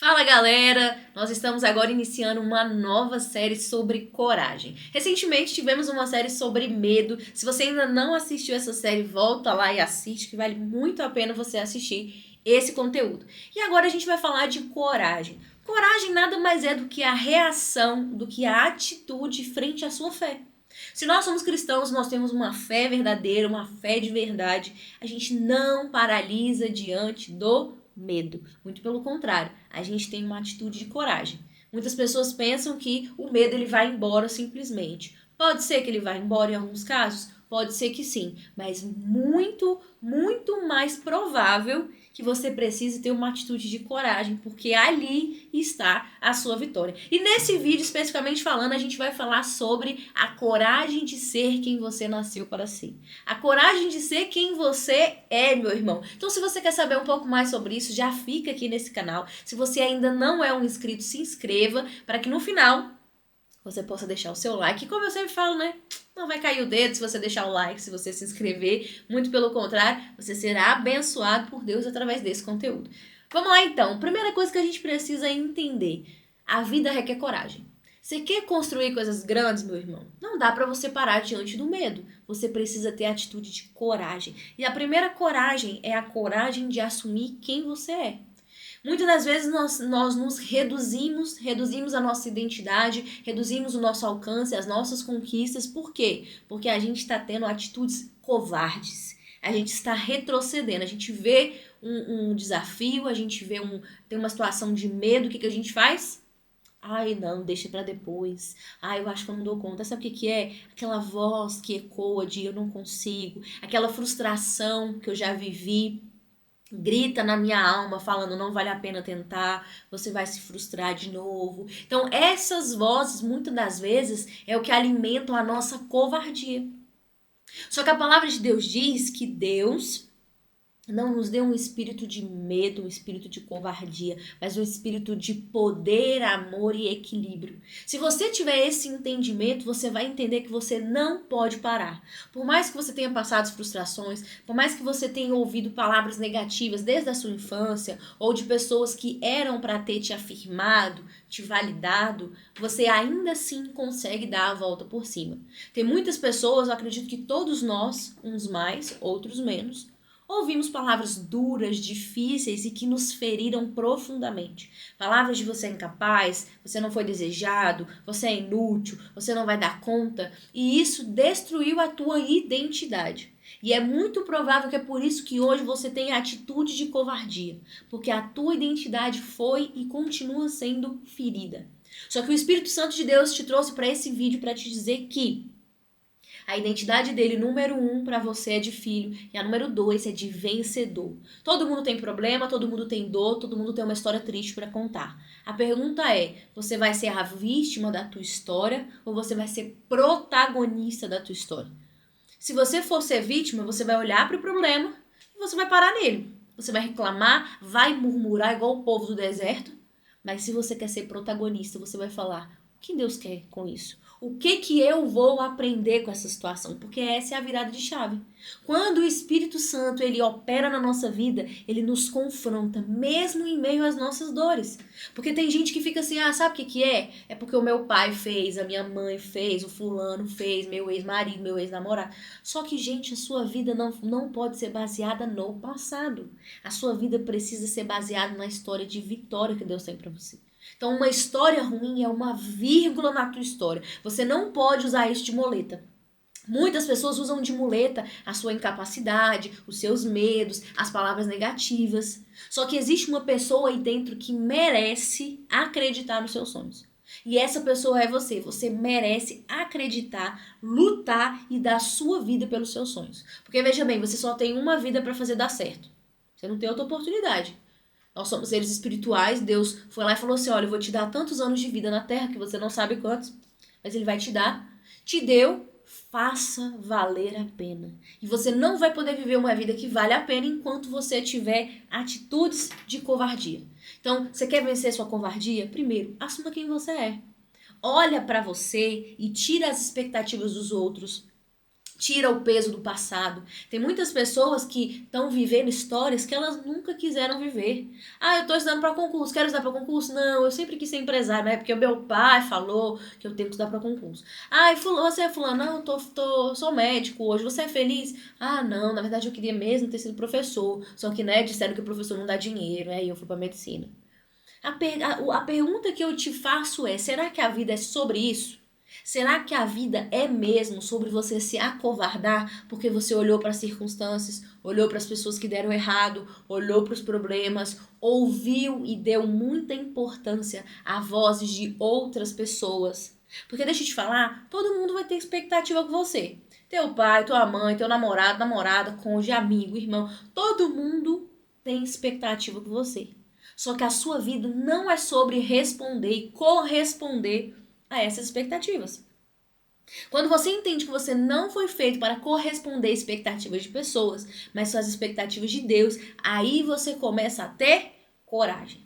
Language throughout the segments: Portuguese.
Fala galera, nós estamos agora iniciando uma nova série sobre coragem. Recentemente tivemos uma série sobre medo. Se você ainda não assistiu essa série, volta lá e assiste, que vale muito a pena você assistir esse conteúdo. E agora a gente vai falar de coragem. Coragem nada mais é do que a reação, do que a atitude frente à sua fé. Se nós somos cristãos, nós temos uma fé verdadeira, uma fé de verdade. A gente não paralisa diante do medo. Muito pelo contrário, a gente tem uma atitude de coragem. Muitas pessoas pensam que o medo ele vai embora simplesmente. Pode ser que ele vá embora em alguns casos, pode ser que sim, mas muito mais provável que você precise ter uma atitude de coragem, porque ali está a sua vitória. E nesse vídeo, especificamente falando, a gente vai falar sobre a coragem de ser quem você nasceu para ser. A coragem de ser quem você é, meu irmão. Então, se você quer saber um pouco mais sobre isso, já fica aqui nesse canal. Se você ainda não é um inscrito, se inscreva para que no final você possa deixar o seu like. E como eu sempre falo, né? Não vai cair o dedo se você deixar o like, se você se inscrever. Muito pelo contrário, você será abençoado por Deus através desse conteúdo. Vamos lá então. Primeira coisa que a gente precisa entender. A vida requer coragem. Você quer construir coisas grandes, meu irmão? Não dá para você parar diante do medo. Você precisa ter atitude de coragem. E a primeira coragem é a coragem de assumir quem você é. Muitas das vezes nós nos reduzimos a nossa identidade, reduzimos o nosso alcance, as nossas conquistas. Por quê? Porque a gente está tendo atitudes covardes. A gente está retrocedendo. A gente vê um desafio, a gente tem uma situação de medo. O que a gente faz? Ai, não, deixa pra depois. Ai, eu acho que eu não dou conta. Sabe o que é? Aquela voz que ecoa de eu não consigo. Aquela frustração que eu já vivi grita na minha alma falando não vale a pena tentar, você vai se frustrar de novo. Então essas vozes muitas das vezes é o que alimentam a nossa covardia. Só que a palavra de Deus diz que Deus não nos dê um espírito de medo, um espírito de covardia, mas um espírito de poder, amor e equilíbrio. Se você tiver esse entendimento, você vai entender que você não pode parar. Por mais que você tenha passado frustrações, por mais que você tenha ouvido palavras negativas desde a sua infância, ou de pessoas que eram para ter te afirmado, te validado, você ainda assim consegue dar a volta por cima. Tem muitas pessoas, eu acredito que todos nós, uns mais, outros menos, ouvimos palavras duras, difíceis e que nos feriram profundamente. Palavras de você é incapaz, você não foi desejado, você é inútil, você não vai dar conta. E isso destruiu a tua identidade. E é muito provável que é por isso que hoje você tem a atitude de covardia. Porque a tua identidade foi e continua sendo ferida. Só que o Espírito Santo de Deus te trouxe para esse vídeo para te dizer que a identidade dele, número 1, para você é de filho. E a número 2 é de vencedor. Todo mundo tem problema, todo mundo tem dor, todo mundo tem uma história triste para contar. A pergunta é, você vai ser a vítima da tua história ou você vai ser protagonista da tua história? Se você for ser vítima, você vai olhar para o problema e você vai parar nele. Você vai reclamar, vai murmurar igual o povo do deserto. Mas se você quer ser protagonista, você vai falar, o que Deus quer com isso? O que eu vou aprender com essa situação? Porque essa é a virada de chave. Quando o Espírito Santo ele opera na nossa vida, ele nos confronta, mesmo em meio às nossas dores. Porque tem gente que fica assim, sabe o que é? É porque o meu pai fez, a minha mãe fez, o fulano fez, meu ex-marido, meu ex-namorado. Só que, gente, a sua vida não pode ser baseada no passado. A sua vida precisa ser baseada na história de vitória que Deus tem para você. Então, uma história ruim é uma vírgula na tua história. Você não pode usar isso de muleta. Muitas pessoas usam de muleta a sua incapacidade, os seus medos, as palavras negativas. Só que existe uma pessoa aí dentro que merece acreditar nos seus sonhos. E essa pessoa é você. Você merece acreditar, lutar e dar sua vida pelos seus sonhos. Porque veja bem, você só tem uma vida para fazer dar certo. Você não tem outra oportunidade. Nós somos seres espirituais, Deus foi lá e falou assim, olha, eu vou te dar tantos anos de vida na Terra, que você não sabe quantos, mas Ele vai te dar. Te deu, faça valer a pena. E você não vai poder viver uma vida que vale a pena enquanto você tiver atitudes de covardia. Então, você quer vencer sua covardia? Primeiro, assuma quem você é. Olha para você e tira as expectativas dos outros. Tira o peso do passado. Tem muitas pessoas que estão vivendo histórias que elas nunca quiseram viver. Ah, eu estou estudando para concurso. Quero estudar para concurso? Não, eu sempre quis ser empresário, né? Porque o meu pai falou que eu tenho que estudar para concurso. Ah, você é fulano? Não, sou médico hoje. Você é feliz? Ah, não, na verdade eu queria mesmo ter sido professor. Só que, né, disseram que o professor não dá dinheiro. Aí eu fui para medicina. A pergunta que eu te faço é, será que a vida é sobre isso? Será que a vida é mesmo sobre você se acovardar porque você olhou para as circunstâncias, olhou para as pessoas que deram errado, olhou para os problemas, ouviu e deu muita importância a vozes de outras pessoas? Porque deixa eu te falar, todo mundo vai ter expectativa com você. Teu pai, tua mãe, teu namorado, namorada, cônjuge, amigo, irmão, todo mundo tem expectativa com você. Só que a sua vida não é sobre responder e corresponder a essas expectativas. Quando você entende que você não foi feito para corresponder às expectativas de pessoas, mas são as expectativas de Deus, aí você começa a ter coragem.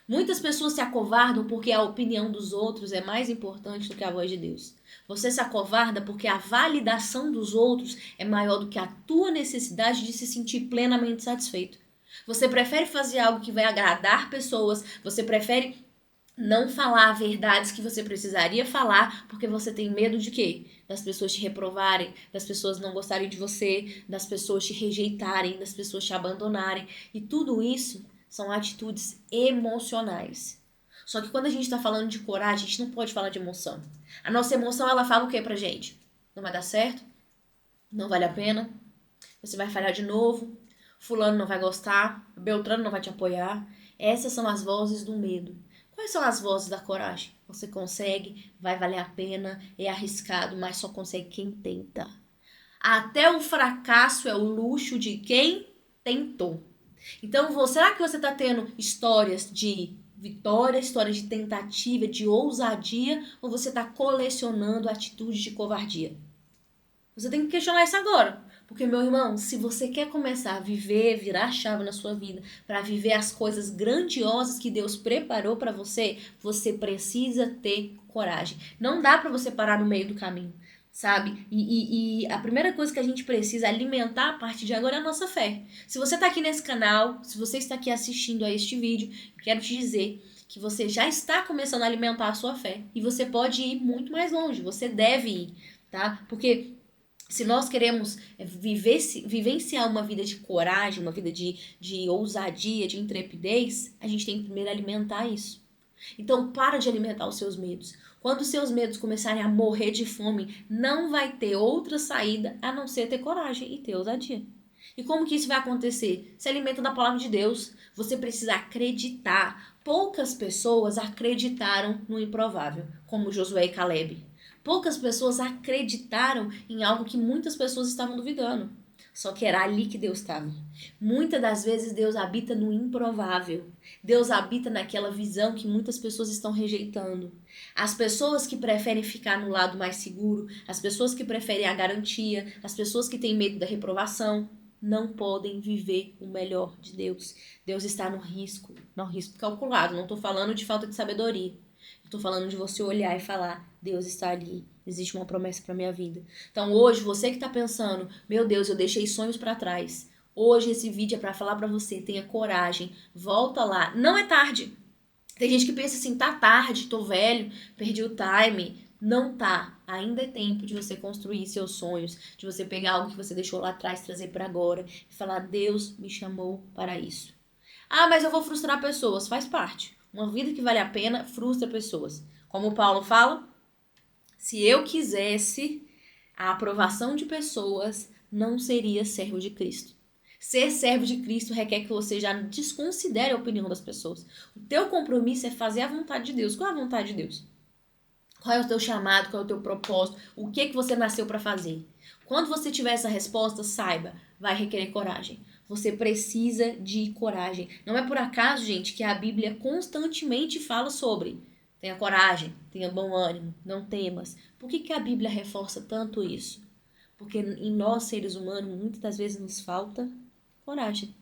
Muitas pessoas se acovardam porque a opinião dos outros é mais importante do que a voz de Deus. Você se acovarda porque a validação dos outros é maior do que a tua necessidade de se sentir plenamente satisfeito. Você prefere fazer algo que vai agradar pessoas, você prefere não falar verdades que você precisaria falar, porque você tem medo de quê? Das pessoas te reprovarem, das pessoas não gostarem de você, das pessoas te rejeitarem, das pessoas te abandonarem. E tudo isso são atitudes emocionais. Só que quando a gente está falando de coragem, a gente não pode falar de emoção. A nossa emoção, ela fala o quê pra gente? Não vai dar certo? Não vale a pena? Você vai falhar de novo? Fulano não vai gostar? Beltrano não vai te apoiar? Essas são as vozes do medo. Quais são as vozes da coragem? Você consegue, vai valer a pena, é arriscado, mas só consegue quem tenta. Até o fracasso é o luxo de quem tentou. Então, será que você está tendo histórias de vitória, histórias de tentativa, de ousadia, ou você está colecionando atitudes de covardia? Você tem que questionar isso agora. Porque, meu irmão, se você quer começar a viver, virar a chave na sua vida, para viver as coisas grandiosas que Deus preparou para você, você precisa ter coragem. Não dá para você parar no meio do caminho, sabe? E a primeira coisa que a gente precisa alimentar a partir de agora é a nossa fé. Se você está aqui nesse canal, se você está aqui assistindo a este vídeo, eu quero te dizer que você já está começando a alimentar a sua fé. E você pode ir muito mais longe, você deve ir, tá? Porque se nós queremos vivenciar uma vida de coragem, uma vida de ousadia, de intrepidez, a gente tem que primeiro alimentar isso. Então, para de alimentar os seus medos. Quando os seus medos começarem a morrer de fome, não vai ter outra saída a não ser ter coragem e ter ousadia. E como que isso vai acontecer? Se alimenta da palavra de Deus. Você precisa acreditar. Poucas pessoas acreditaram no improvável, como Josué e Caleb. Poucas pessoas acreditaram em algo que muitas pessoas estavam duvidando. Só que era ali que Deus estava. Muitas das vezes Deus habita no improvável. Deus habita naquela visão que muitas pessoas estão rejeitando. As pessoas que preferem ficar no lado mais seguro, as pessoas que preferem a garantia, as pessoas que têm medo da reprovação, não podem viver o melhor de Deus. Deus está no risco calculado. Não estou falando de falta de sabedoria. Estou falando de você olhar e falar, Deus está ali, existe uma promessa para minha vida. Então hoje, você que está pensando, meu Deus, eu deixei sonhos para trás. Hoje esse vídeo é para falar para você, tenha coragem, volta lá. Não é tarde. Tem gente que pensa assim, tá tarde, tô velho, perdi o time. Não tá. Ainda é tempo de você construir seus sonhos, de você pegar algo que você deixou lá atrás, trazer para agora e falar, Deus me chamou para isso. Ah, mas eu vou frustrar pessoas. Faz parte. Uma vida que vale a pena frustra pessoas. Como o Paulo fala, se eu quisesse a aprovação de pessoas, não seria servo de Cristo. Ser servo de Cristo requer que você já desconsidere a opinião das pessoas. O teu compromisso é fazer a vontade de Deus. Qual é a vontade de Deus? Qual é o teu chamado? Qual é o teu propósito? O que que você nasceu para fazer? Quando você tiver essa resposta, saiba, vai requerer coragem. Você precisa de coragem. Não é por acaso, gente, que a Bíblia constantemente fala sobre tenha coragem, tenha bom ânimo, não temas. Por que a Bíblia reforça tanto isso? Porque em nós, seres humanos, muitas das vezes nos falta coragem.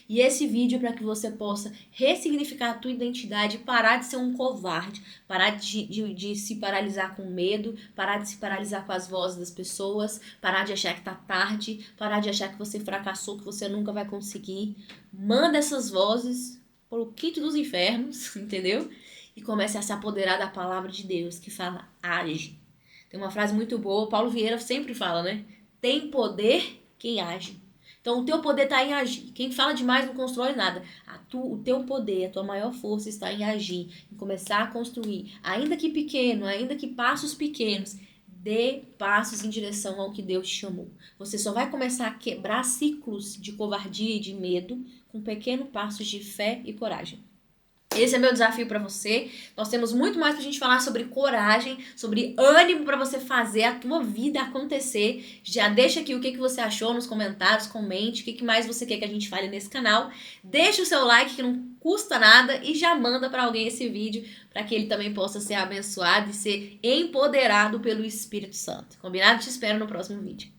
E esse vídeo é para que você possa ressignificar a tua identidade, parar de ser um covarde, parar de se paralisar com medo, parar de se paralisar com as vozes das pessoas, parar de achar que tá tarde, parar de achar que você fracassou, que você nunca vai conseguir. Manda essas vozes pro quinto dos infernos, entendeu? E comece a se apoderar da palavra de Deus, que fala, age. Tem uma frase muito boa, Paulo Vieira sempre fala, né? Tem poder quem age. Então, o teu poder está em agir. Quem fala demais não constrói nada. O teu poder, a tua maior força está em agir, em começar a construir. Ainda que pequeno, ainda que passos pequenos, dê passos em direção ao que Deus te chamou. Você só vai começar a quebrar ciclos de covardia e de medo com pequenos passos de fé e coragem. Esse é meu desafio para você. Nós temos muito mais pra gente falar sobre coragem, sobre ânimo para você fazer a tua vida acontecer. Já deixa aqui o que você achou nos comentários, comente, o que mais você quer que a gente fale nesse canal. Deixa o seu like que não custa nada e já manda para alguém esse vídeo para que ele também possa ser abençoado e ser empoderado pelo Espírito Santo. Combinado? Te espero no próximo vídeo.